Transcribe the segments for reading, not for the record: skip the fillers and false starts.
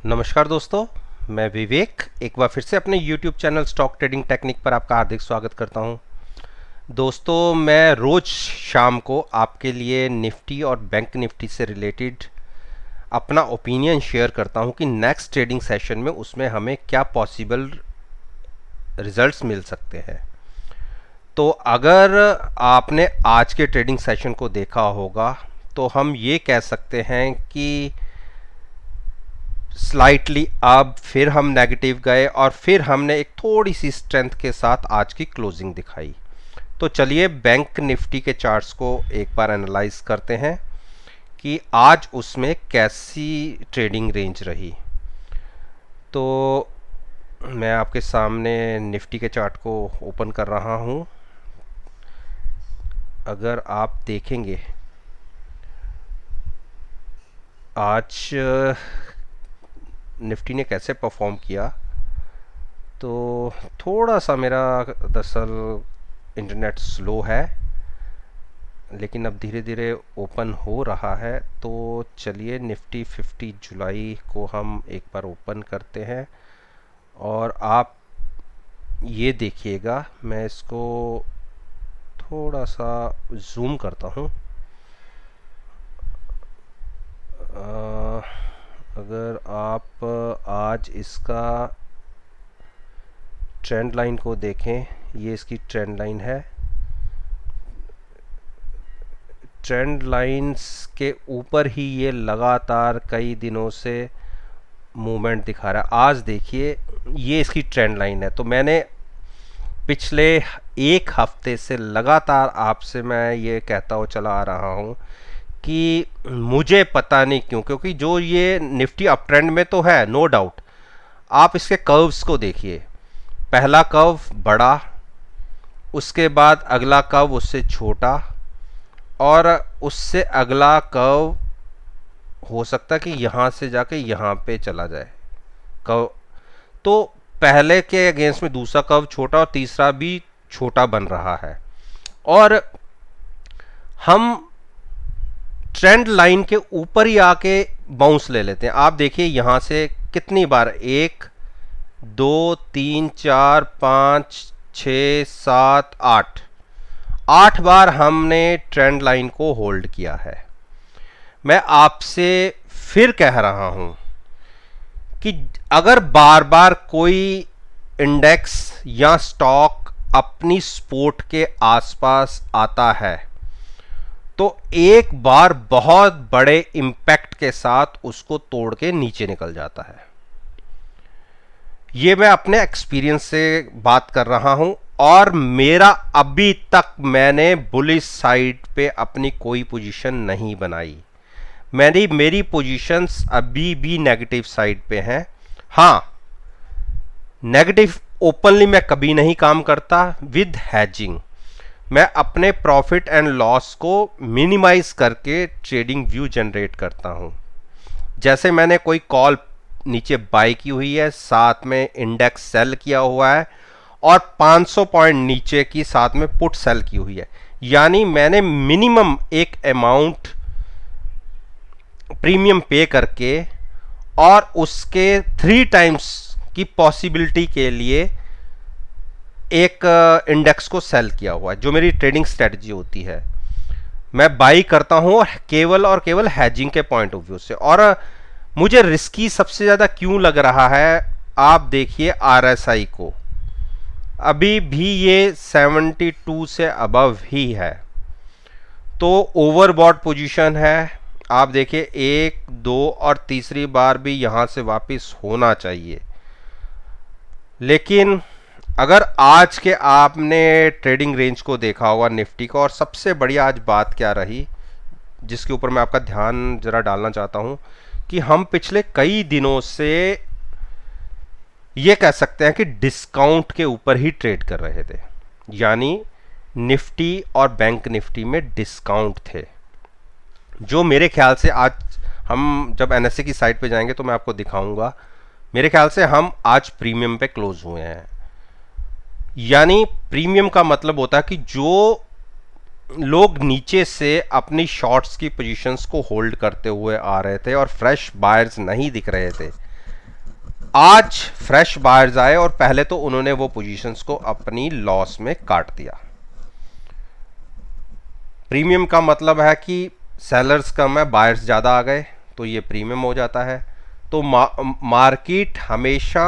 नमस्कार दोस्तों, मैं विवेक एक बार फिर से अपने YouTube channel stock trading technique पर आपका हार्दिक स्वागत करता हूं। दोस्तों, मैं रोज़ शाम को आपके लिए निफ्टी और बैंक निफ्टी से रिलेटेड अपना ओपिनियन शेयर करता हूं कि नेक्स्ट ट्रेडिंग सेशन में उसमें हमें क्या पॉसिबल रिजल्ट्स मिल सकते हैं। तो अगर आपने आज के ट्रेडिंग सेशन को देखा होगा तो हम ये कह सकते हैं कि स्लाइटली अब फिर हम नेगेटिव गए और फिर हमने एक थोड़ी सी स्ट्रेंथ के साथ आज की क्लोजिंग दिखाई। तो चलिए बैंक निफ्टी के चार्ट्स को एक बार एनालाइज करते हैं कि आज उसमें कैसी ट्रेडिंग रेंज रही। तो मैं आपके सामने निफ्टी के चार्ट को ओपन कर रहा हूं। अगर आप देखेंगे आज निफ्टी ने कैसे परफॉर्म किया, तो थोड़ा सा मेरा दरअसल इंटरनेट स्लो है, लेकिन अब धीरे धीरे ओपन हो रहा है। तो चलिए निफ्टी 50 जुलाई को हम एक बार ओपन करते हैं और आप ये देखिएगा, मैं इसको थोड़ा सा जूम करता हूँ। अगर आप आज इसका ट्रेंड लाइन को देखें, ये इसकी ट्रेंड लाइन है। ट्रेंड लाइंस के ऊपर ही ये लगातार कई दिनों से मूवमेंट दिखा रहा है। आज देखिए ये इसकी ट्रेंड लाइन है। तो मैंने पिछले एक हफ्ते से लगातार आपसे मैं ये कहता हुआ चला आ रहा हूँ कि मुझे पता नहीं क्यों, क्योंकि जो ये निफ्टी अप ट्रेंड में तो है नो डाउट। आप इसके कर्व्स को देखिए, पहला कर्व बड़ा, उसके बाद अगला कर्व उससे छोटा, और उससे अगला कर्व हो सकता है कि यहाँ से जाके यहाँ पे चला जाए कर्व। तो पहले के अगेंस्ट में दूसरा कर्व छोटा और तीसरा भी छोटा बन रहा है। और हम ट्रेंड लाइन के ऊपर ही आके बाउंस ले लेते हैं। आप देखिए यहाँ से कितनी बार, 1 2 3 4 5 6 7 8 बार हमने ट्रेंड लाइन को होल्ड किया है। मैं आपसे फिर कह रहा हूं कि अगर बार बार कोई इंडेक्स या स्टॉक अपनी सपोर्ट के आसपास आता है तो एक बार बहुत बड़े इंपैक्ट के साथ उसको तोड़ के नीचे निकल जाता है। ये मैं अपने एक्सपीरियंस से बात कर रहा हूं, और मेरा अभी तक मैंने बुलिश साइड पे अपनी कोई पोजीशन नहीं बनाई। मेरी पोजीशंस अभी भी नेगेटिव साइड पे हैं। हाँ, नेगेटिव ओपनली मैं कभी नहीं काम करता। विद हैजिंग मैं अपने प्रॉफिट एंड लॉस को मिनिमाइज करके ट्रेडिंग व्यू जनरेट करता हूं। जैसे मैंने कोई कॉल नीचे बाय की हुई है, साथ में इंडेक्स सेल किया हुआ है, और 500 पॉइंट नीचे की साथ में पुट सेल की हुई है, यानी मैंने मिनिमम एक अमाउंट प्रीमियम पे करके और उसके 3 टाइम्स की पॉसिबिलिटी के लिए एक इंडेक्स को सेल किया हुआ है। जो मेरी ट्रेडिंग स्ट्रेटजी होती है, मैं बाई करता हूं और केवल हैजिंग के पॉइंट ऑफ व्यू से। और मुझे रिस्की सबसे ज्यादा क्यों लग रहा है, आप देखिए आरएसआई को, अभी भी ये 72 से अबव ही है, तो ओवरबॉट पोजीशन है। आप देखिए 1 2 और तीसरी बार भी यहां से वापस होना चाहिए। लेकिन अगर आज के आपने ट्रेडिंग रेंज को देखा होगा निफ्टी का, और सबसे बढ़िया आज बात क्या रही जिसके ऊपर मैं आपका ध्यान जरा डालना चाहता हूं, कि हम पिछले कई दिनों से ये कह सकते हैं कि डिस्काउंट के ऊपर ही ट्रेड कर रहे थे, यानी निफ्टी और बैंक निफ्टी में डिस्काउंट थे। जो मेरे ख्याल से आज हम जब एनएसए की साइट पे जाएंगे तो मैं आपको दिखाऊंगा, मेरे ख्याल से हम आज प्रीमियम पे क्लोज हुए हैं। यानी प्रीमियम का मतलब होता है कि जो लोग नीचे से अपनी शॉर्ट्स की पोजीशंस को होल्ड करते हुए आ रहे थे और फ्रेश बायर्स नहीं दिख रहे थे, आज फ्रेश बायर्स आए और पहले तो उन्होंने वो पोजीशंस को अपनी लॉस में काट दिया। प्रीमियम का मतलब है कि सेलर्स कम है, बायर्स ज़्यादा आ गए, तो ये प्रीमियम हो जाता है। तो मार्केट हमेशा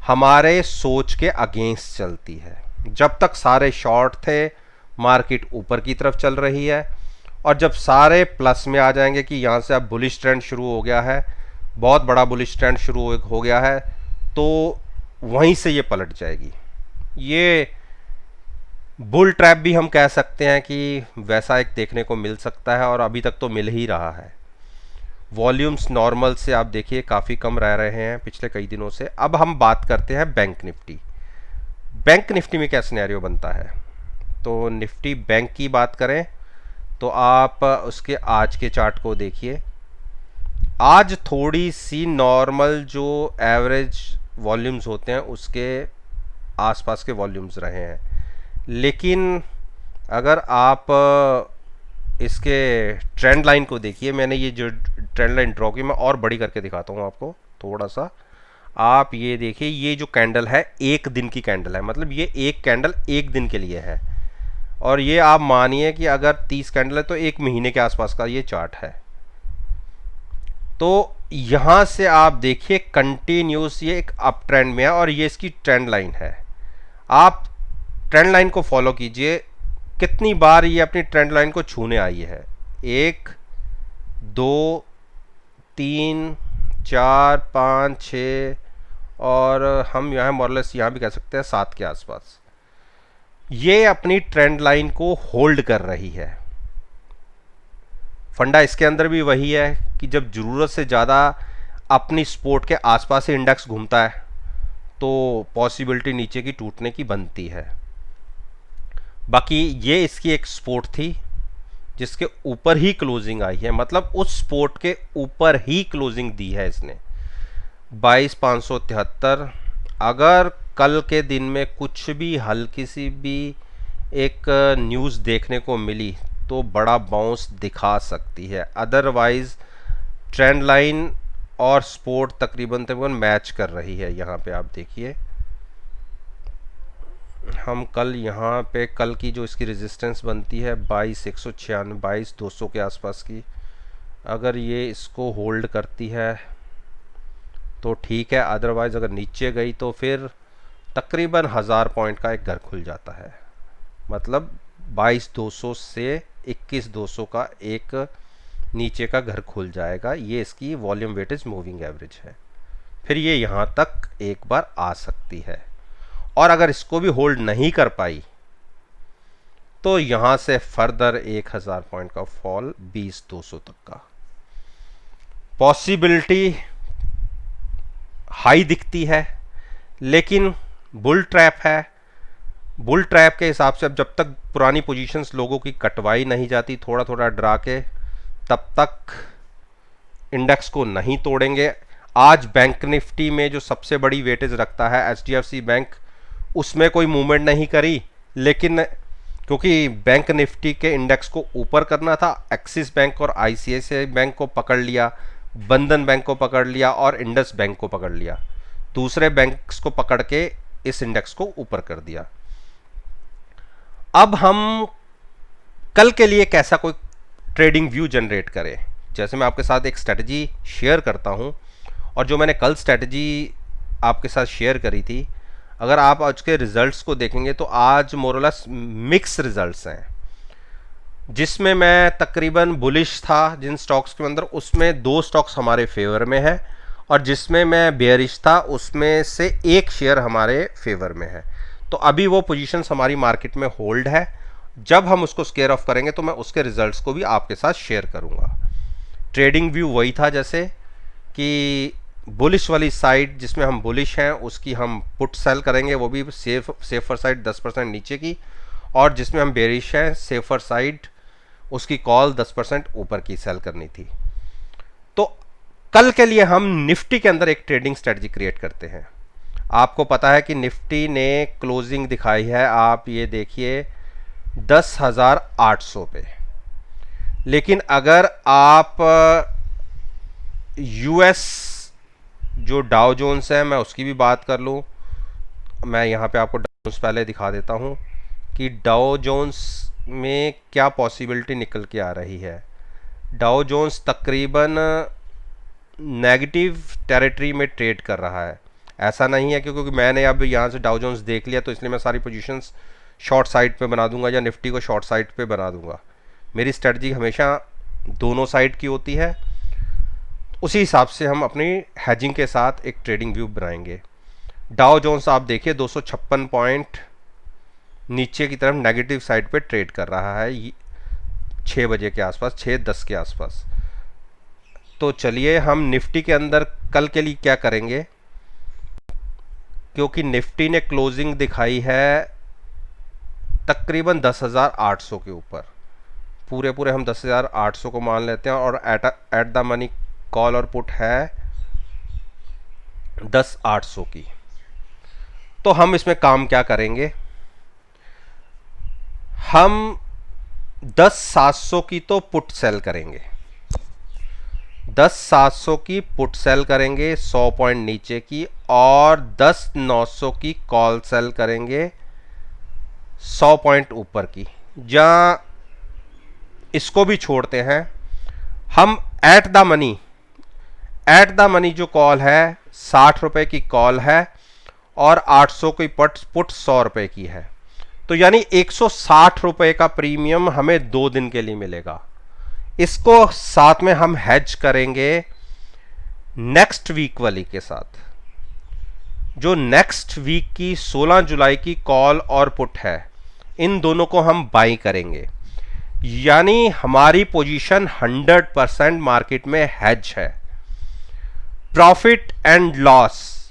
हमारे सोच के अगेंस्ट चलती है। जब तक सारे शॉर्ट थे मार्केट ऊपर की तरफ चल रही है, और जब सारे प्लस में आ जाएंगे कि यहाँ से अब बुलिश ट्रेंड शुरू हो गया है, बहुत बड़ा बुलिश ट्रेंड शुरू हो गया है, तो वहीं से ये पलट जाएगी। ये बुल ट्रैप भी हम कह सकते हैं कि वैसा एक देखने को मिल सकता है, और अभी तक तो मिल ही रहा है। वॉल्यूम्स नॉर्मल से आप देखिए काफ़ी कम रह रहे हैं पिछले कई दिनों से। अब हम बात करते हैं बैंक निफ्टी। बैंक निफ्टी में क्या सिनेरियो बनता है? तो निफ्टी बैंक की बात करें तो आप उसके आज के चार्ट को देखिए। आज थोड़ी सी नॉर्मल जो एवरेज वॉल्यूम्स होते हैं उसके आसपास के वॉल्यूम्स रहे हैं, लेकिन अगर आप इसके ट्रेंड लाइन को देखिए, मैंने ये जो ट्रेंड लाइन ड्रॉ की, मैं और बड़ी करके दिखाता हूँ आपको थोड़ा सा। आप ये देखिए, ये जो कैंडल है एक दिन की कैंडल है, मतलब ये एक कैंडल एक दिन के लिए है, और ये आप मानिए कि अगर 30 कैंडल है तो एक महीने के आसपास का ये चार्ट है। तो यहाँ से आप देखिए कंटिन्यूस ये एक अप ट्रेंड में है, और ये इसकी ट्रेंड लाइन है। आप ट्रेंड लाइन को फॉलो कीजिए, कितनी बार ये अपनी ट्रेंड लाइन को छूने आई है। 1 2 3 4 5 6, और हम यहाँ मॉरलेस यहाँ भी कह सकते हैं 7 के आसपास ये अपनी ट्रेंड लाइन को होल्ड कर रही है। फंडा इसके अंदर भी वही है कि जब ज़रूरत से ज़्यादा अपनी सपोर्ट के आसपास ही इंडेक्स घूमता है तो पॉसिबिलिटी नीचे की टूटने की बनती है। बाकी ये इसकी एक सपोर्ट थी जिसके ऊपर ही क्लोजिंग आई है, मतलब उस सपोर्ट के ऊपर ही क्लोजिंग दी है इसने 22,573। अगर कल के दिन में कुछ भी हल्की सी भी एक न्यूज़ देखने को मिली तो बड़ा बाउंस दिखा सकती है, अदरवाइज ट्रेंड लाइन और सपोर्ट तकरीबन मैच कर रही है। यहाँ पे आप देखिए, हम कल यहाँ पे कल की जो इसकी रेजिस्टेंस बनती है 22,196 22,200 के आसपास की, अगर ये इसको होल्ड करती है तो ठीक है, अदरवाइज अगर नीचे गई तो फिर तकरीबन 1000 पॉइंट का एक घर खुल जाता है, मतलब 22,200 से 21,200 का एक नीचे का घर खुल जाएगा। ये इसकी वॉल्यूम वेटेज मूविंग एवरेज है, फिर ये यहाँ तक एक बार आ सकती है, और अगर इसको भी होल्ड नहीं कर पाई तो यहाँ से फर्दर 1000 पॉइंट का फॉल 20,200 तक का पॉसिबिलिटी हाई दिखती है। लेकिन बुल ट्रैप है, बुल ट्रैप के हिसाब से अब जब तक पुरानी पोजीशंस लोगों की कटवाई नहीं जाती थोड़ा थोड़ा डरा के, तब तक इंडेक्स को नहीं तोड़ेंगे। आज बैंक निफ्टी में जो सबसे बड़ी वेटेज रखता है HDFC बैंक, उसमें कोई मूवमेंट नहीं करी, लेकिन क्योंकि बैंक निफ्टी के इंडेक्स को ऊपर करना था, एक्सिस बैंक और ICICI बैंक को पकड़ लिया, बंधन बैंक को पकड़ लिया और इंडस बैंक को पकड़ लिया, दूसरे बैंक्स को पकड़ के इस इंडेक्स को ऊपर कर दिया। अब हम कल के लिए कैसा कोई ट्रेडिंग व्यू जनरेट करें, जैसे मैं आपके साथ एक स्ट्रेटजी शेयर करता हूं, और जो मैंने कल स्ट्रेटजी आपके साथ शेयर करी थी, अगर आप आज के रिजल्ट्स को देखेंगे तो आज मोरलेस मिक्स रिजल्ट्स हैं, जिसमें मैं तकरीबन बुलिश था जिन स्टॉक्स के अंदर, उसमें 2 स्टॉक्स हमारे फेवर में है, और जिसमें मैं बेयरिश था उसमें से 1 शेयर हमारे फेवर में है। तो अभी वो पोजीशंस हमारी मार्केट में होल्ड है, जब हम उसको स्केयर ऑफ करेंगे तो मैं उसके रिजल्ट्स को भी आपके साथ शेयर करूंगा। ट्रेडिंग व्यू वही था जैसे कि बुलिश वाली साइड जिसमें हम बुलिश हैं उसकी हम पुट सेल करेंगे, वो भी सेफर साइड 10% नीचे की, और जिसमें हम बेरिश हैं सेफर साइड उसकी कॉल 10% ऊपर की सेल करनी थी। तो कल के लिए हम निफ्टी के अंदर एक ट्रेडिंग स्ट्रेटजी क्रिएट करते हैं। आपको पता है कि निफ्टी ने क्लोजिंग दिखाई है, आप ये देखिए 10,800 पे, लेकिन अगर आप US जो डाउ जोन्स है मैं उसकी भी बात कर लूँ। मैं यहाँ पे आपको डाउ जोन्स पहले दिखा देता हूँ कि डाउ जोन्स में क्या पॉसिबिलिटी निकल के आ रही है। डाउ जोन्स तकरीबन नेगेटिव टेरिटरी में ट्रेड कर रहा है। ऐसा नहीं है क्योंकि मैंने अब यहाँ से डाउ जोन्स देख लिया तो इसलिए मैं सारी पोजीशंस शॉर्ट साइड पे बना दूंगा या निफ्टी को शॉर्ट साइड पे बना दूंगा। मेरी स्ट्रेटजी हमेशा दोनों साइड की होती है। उसी हिसाब से हम अपनी हैजिंग के साथ एक ट्रेडिंग व्यू बनाएंगे। डाउ जोन्स आप देखिए 256 पॉइंट नीचे की तरफ नेगेटिव साइड पे ट्रेड कर रहा है 6 बजे के आसपास, 6:10 के आसपास। तो चलिए हम निफ्टी के अंदर कल के लिए क्या करेंगे, क्योंकि निफ्टी ने क्लोजिंग दिखाई है तकरीबन 10,800 के ऊपर। पूरे पूरे हम 10,800 को मान लेते हैं और एट द मनी कॉल और पुट है 10,800 की। तो हम इसमें काम क्या करेंगे, हम 10,700 की तो पुट सेल करेंगे, 10,700 की पुट सेल करेंगे 100 पॉइंट नीचे की, और 10,900 की कॉल सेल करेंगे 100 पॉइंट ऊपर की। जहाँ इसको भी छोड़ते हैं हम एट द मनी जो कॉल है 60 रुपए की कॉल है और 800 की पुट 100 रुपए की है। तो यानी 160 रुपए का प्रीमियम हमें 2 दिन के लिए मिलेगा। इसको साथ में हम हेज करेंगे नेक्स्ट वीक वाली के साथ। जो नेक्स्ट वीक की 16 जुलाई की कॉल और पुट है, इन दोनों को हम बाई करेंगे। यानी हमारी पोजीशन 100% मार्केट में हेज है। प्रॉफिट एंड लॉस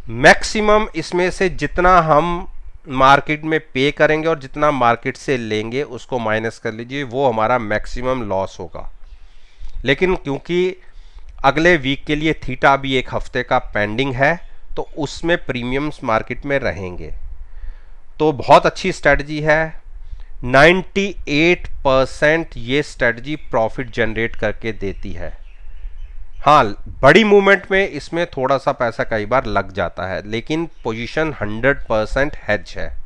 मैक्सिमम इसमें से जितना हम मार्केट में पे करेंगे और जितना मार्केट से लेंगे उसको माइनस कर लीजिए, वो हमारा मैक्सिमम लॉस होगा। लेकिन क्योंकि अगले वीक के लिए थीटा भी एक हफ्ते का पेंडिंग है तो उसमें प्रीमियम्स मार्केट में रहेंगे। तो बहुत अच्छी स्ट्रेटजी है। 98% ये स्ट्रेटजी प्रॉफिट जनरेट करके देती है। हाँ, बड़ी मूवमेंट में इसमें थोड़ा सा पैसा कई बार लग जाता है, लेकिन पोजीशन 100% हेज है।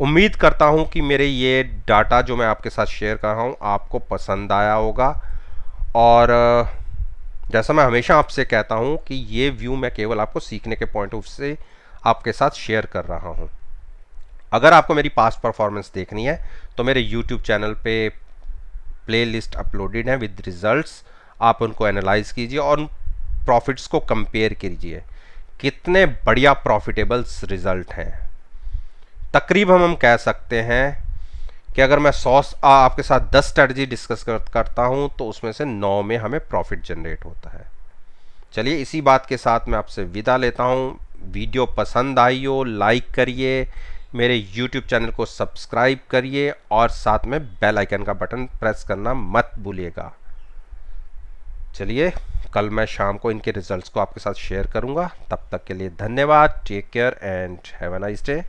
उम्मीद करता हूं कि मेरे ये डाटा जो मैं आपके साथ शेयर कर रहा हूं आपको पसंद आया होगा। और जैसा मैं हमेशा आपसे कहता हूं कि ये व्यू मैं केवल आपको सीखने के पॉइंट ऑफ से आपके साथ शेयर कर रहा हूं। अगर आपको मेरी पास्ट परफॉर्मेंस देखनी है तो मेरे यूट्यूब चैनल पे प्लेलिस्ट अपलोडेड है विद रिजल्ट्स। आप उनको एनालाइज कीजिए और प्रॉफिट्स को कंपेयर कीजिए, कितने बढ़िया प्रॉफिटेबल्स रिजल्ट हैं। तकरीबन हम कह सकते हैं कि अगर मैं आपके साथ 10 स्ट्रेटजी डिस्कस करता हूं तो उसमें से 9 में हमें प्रॉफिट जनरेट होता है। चलिए इसी बात के साथ मैं आपसे विदा लेता हूं। वीडियो पसंद आई हो लाइक करिए, मेरे YouTube चैनल को सब्सक्राइब करिए और साथ में बेल आइकन का बटन प्रेस करना मत भूलिएगा। चलिए कल मैं शाम को इनके रिजल्ट्स को आपके साथ शेयर करूंगा। तब तक के लिए धन्यवाद। Take care and have a nice day.